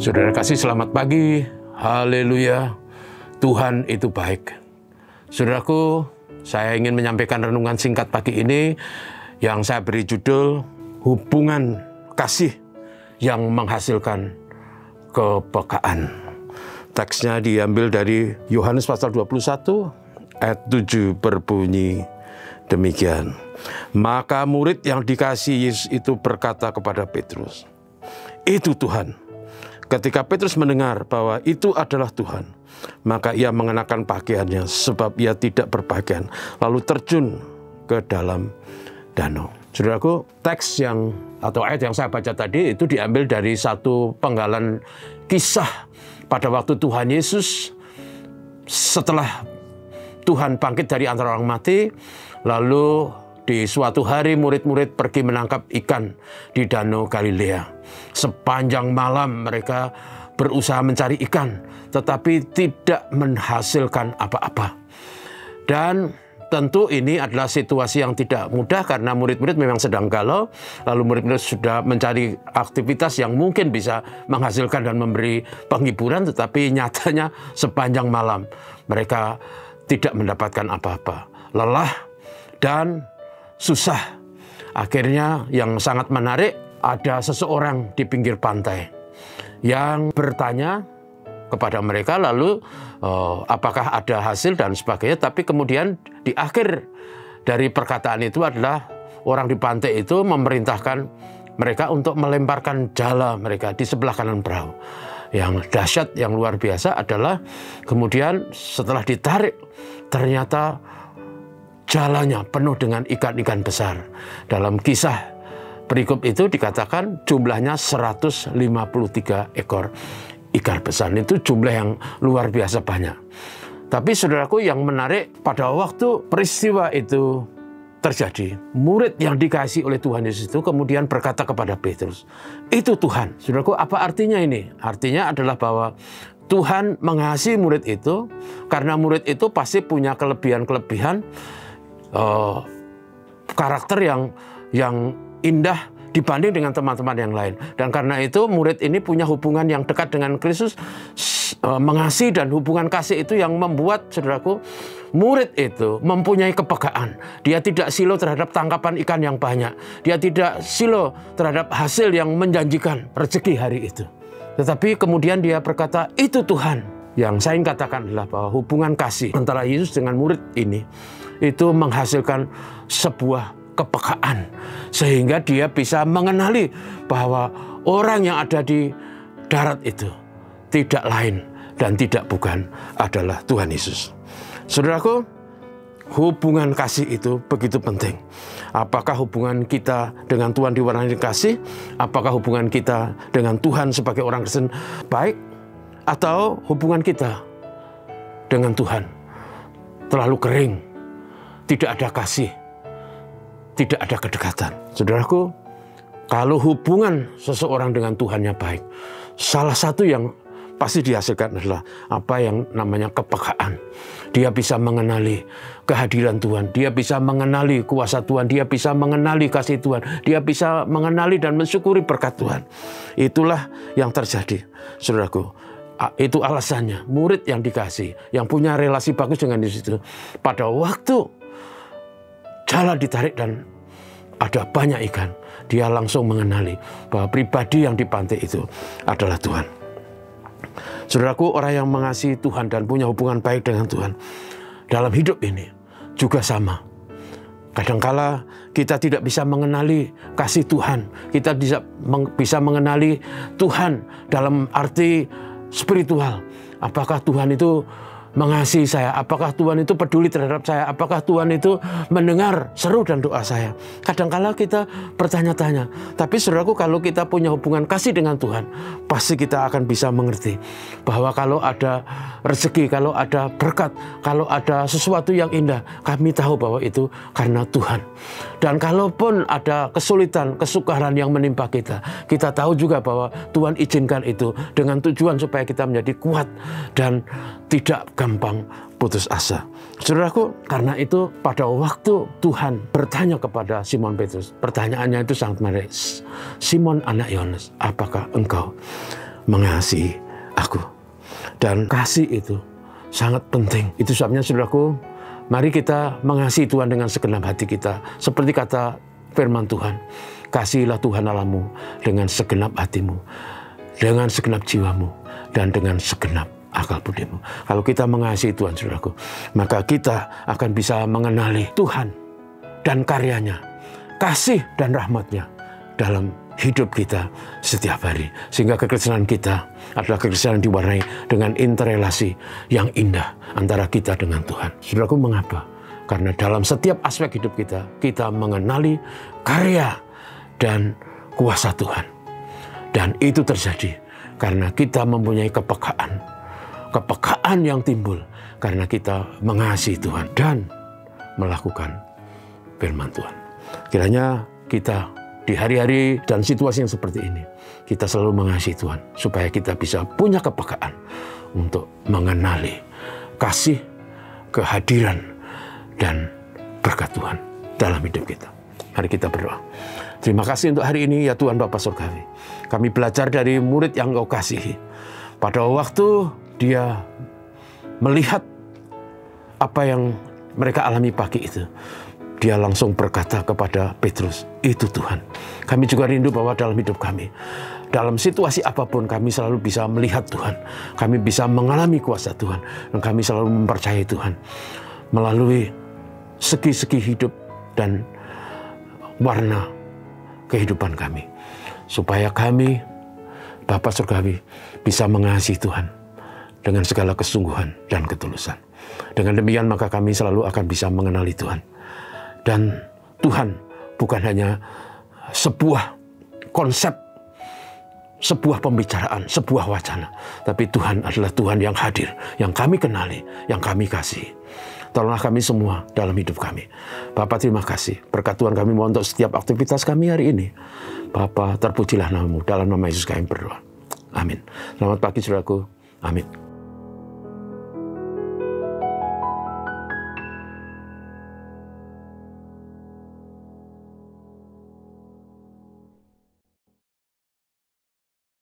Saudara kasih, selamat pagi. Haleluya. Tuhan itu baik. Saudaraku, saya ingin menyampaikan renungan singkat pagi ini yang saya beri judul hubungan kasih yang menghasilkan kepekaan. Teksnya diambil dari Yohanes pasal 21 ayat 7 berbunyi demikian. Maka murid yang dikasihi Yesus itu berkata kepada Petrus, "Itu Tuhan." Ketika Petrus mendengar bahwa itu adalah Tuhan, maka ia mengenakan pakaiannya sebab ia tidak berpakaian, lalu terjun ke dalam danau. Saudaraku, teks atau ayat yang saya baca tadi itu diambil dari satu penggalan kisah pada waktu Tuhan Yesus setelah Tuhan bangkit dari antara orang mati, lalu di suatu hari murid-murid pergi menangkap ikan di Danau Galilea. Sepanjang malam mereka berusaha mencari ikan, tetapi tidak menghasilkan apa-apa. Dan tentu ini adalah situasi yang tidak mudah karena murid-murid memang sedang galau. Lalu murid-murid sudah mencari aktivitas yang mungkin bisa menghasilkan dan memberi penghiburan, tetapi nyatanya sepanjang malam mereka tidak mendapatkan apa-apa. Lelah dan susah. Akhirnya yang sangat menarik, ada seseorang di pinggir pantai yang bertanya kepada mereka, lalu apakah ada hasil dan sebagainya. Tapi kemudian di akhir dari perkataan itu adalah orang di pantai itu memerintahkan mereka untuk melemparkan jala mereka di sebelah kanan perahu. Yang dahsyat, yang luar biasa adalah kemudian setelah ditarik, ternyata jalannya penuh dengan ikan-ikan besar. Dalam kisah berikut itu dikatakan jumlahnya 153 ekor ikan besar. Itu jumlah yang luar biasa banyak. Tapi saudaraku, yang menarik pada waktu peristiwa itu terjadi, murid yang dikasihi oleh Tuhan Yesus itu kemudian berkata kepada Petrus, "Itu Tuhan." Saudaraku, apa artinya ini? Artinya adalah bahwa Tuhan mengasihi murid itu karena murid itu pasti punya kelebihan-kelebihan, karakter yang indah dibanding dengan teman-teman yang lain. Dan karena itu murid ini punya hubungan yang dekat dengan Kristus, mengasihi, dan hubungan kasih itu yang membuat, saudaraku, murid itu mempunyai kepekaan. Dia tidak silau terhadap tangkapan ikan yang banyak. Dia tidak silau terhadap hasil yang menjanjikan rezeki hari itu. Tetapi kemudian dia berkata, "Itu Tuhan." Yang saya ingin katakan adalah bahwa hubungan kasih antara Yesus dengan murid ini itu menghasilkan sebuah kepekaan, sehingga dia bisa mengenali bahwa orang yang ada di darat itu tidak lain dan tidak bukan adalah Tuhan Yesus. Saudaraku, hubungan kasih itu begitu penting. Apakah hubungan kita dengan Tuhan diwarnai kasih? Apakah hubungan kita dengan Tuhan sebagai orang Kristen baik? Atau hubungan kita dengan Tuhan terlalu kering, tidak ada kasih, tidak ada kedekatan? Saudaraku, kalau hubungan seseorang dengan Tuhannya baik, salah satu yang pasti dihasilkan adalah apa yang namanya kepekaan. Dia bisa mengenali kehadiran Tuhan, dia bisa mengenali kuasa Tuhan, dia bisa mengenali kasih Tuhan, dia bisa mengenali dan mensyukuri berkat Tuhan. Itulah yang terjadi, saudaraku. Itu alasannya murid yang dikasih, yang punya relasi bagus dengan Yesus itu, pada waktu jala ditarik dan ada banyak ikan, dia langsung mengenali bahwa pribadi yang di pantai itu adalah Tuhan. Saudaraku, orang yang mengasihi Tuhan dan punya hubungan baik dengan Tuhan dalam hidup ini juga sama. Kadangkala kita tidak bisa mengenali kasih Tuhan, kita bisa mengenali Tuhan dalam arti spiritual. Apakah Tuhan itu mengasihi saya? Apakah Tuhan itu peduli terhadap saya? Apakah Tuhan itu mendengar seru dan doa saya? Kadangkala kita bertanya-tanya. Tapi saudaraku, kalau kita punya hubungan kasih dengan Tuhan, pasti kita akan bisa mengerti bahwa kalau ada rezeki, kalau ada berkat, kalau ada sesuatu yang indah, kami tahu bahwa itu karena Tuhan. Dan kalaupun ada kesulitan, kesukaran yang menimpa kita, kita tahu juga bahwa Tuhan izinkan itu dengan tujuan supaya kita menjadi kuat dan tidak gampang putus asa. Saudaraku, karena itu pada waktu Tuhan bertanya kepada Simon Petrus, pertanyaannya itu sangat menarik. "Simon anak Yohanes, apakah engkau mengasihi aku. Dan kasih itu sangat penting. Itu sebabnya saudaraku, mari kita mengasihi Tuhan dengan segenap hati kita. Seperti kata firman Tuhan, kasihilah Tuhan Allahmu dengan segenap hatimu, dengan segenap jiwamu, dan dengan segenap akal budimu. Kalau kita mengasihi Tuhan, saudaraku, maka kita akan bisa mengenali Tuhan dan karyanya, kasih dan rahmatnya dalam hidup kita setiap hari. Sehingga kekristenan kita adalah kekristenan diwarnai dengan interrelasi yang indah antara kita dengan Tuhan. Saudaraku, mengapa? Karena dalam setiap aspek hidup kita, kita mengenali karya dan kuasa Tuhan. Dan itu terjadi karena kita mempunyai kepekaan. Kepekaan yang timbul karena kita mengasihi Tuhan dan melakukan firman Tuhan. Kiranya kita di hari-hari dan situasi yang seperti ini, kita selalu mengasihi Tuhan, supaya kita bisa punya kepekaan untuk mengenali kasih, kehadiran, dan berkat Tuhan dalam hidup kita. Mari kita berdoa. Terima kasih untuk hari ini ya Tuhan Bapa Surgawi. Kami belajar dari murid yang Engkau kasihi. Pada waktu dia melihat apa yang mereka alami pagi itu, dia langsung berkata kepada Petrus, itu Tuhan. Kami juga rindu bahwa dalam hidup kami, dalam situasi apapun kami selalu bisa melihat Tuhan. Kami bisa mengalami kuasa Tuhan. Dan kami selalu mempercayai Tuhan melalui segi-segi hidup dan warna kehidupan kami. Supaya kami, Bapa Surgawi, bisa mengasihi Tuhan dengan segala kesungguhan dan ketulusan. Dengan demikian maka kami selalu akan bisa mengenali Tuhan. Dan Tuhan bukan hanya sebuah konsep, sebuah pembicaraan, sebuah wacana. Tapi Tuhan adalah Tuhan yang hadir, yang kami kenali, yang kami kasihi. Tolonglah kami semua dalam hidup kami. Bapa, terima kasih. Berkat Tuhan kami mohon untuk setiap aktivitas kami hari ini. Bapa, terpujilah namamu. Dalam nama Yesus kami berdoa. Amin. Selamat pagi saudaraku. Amin.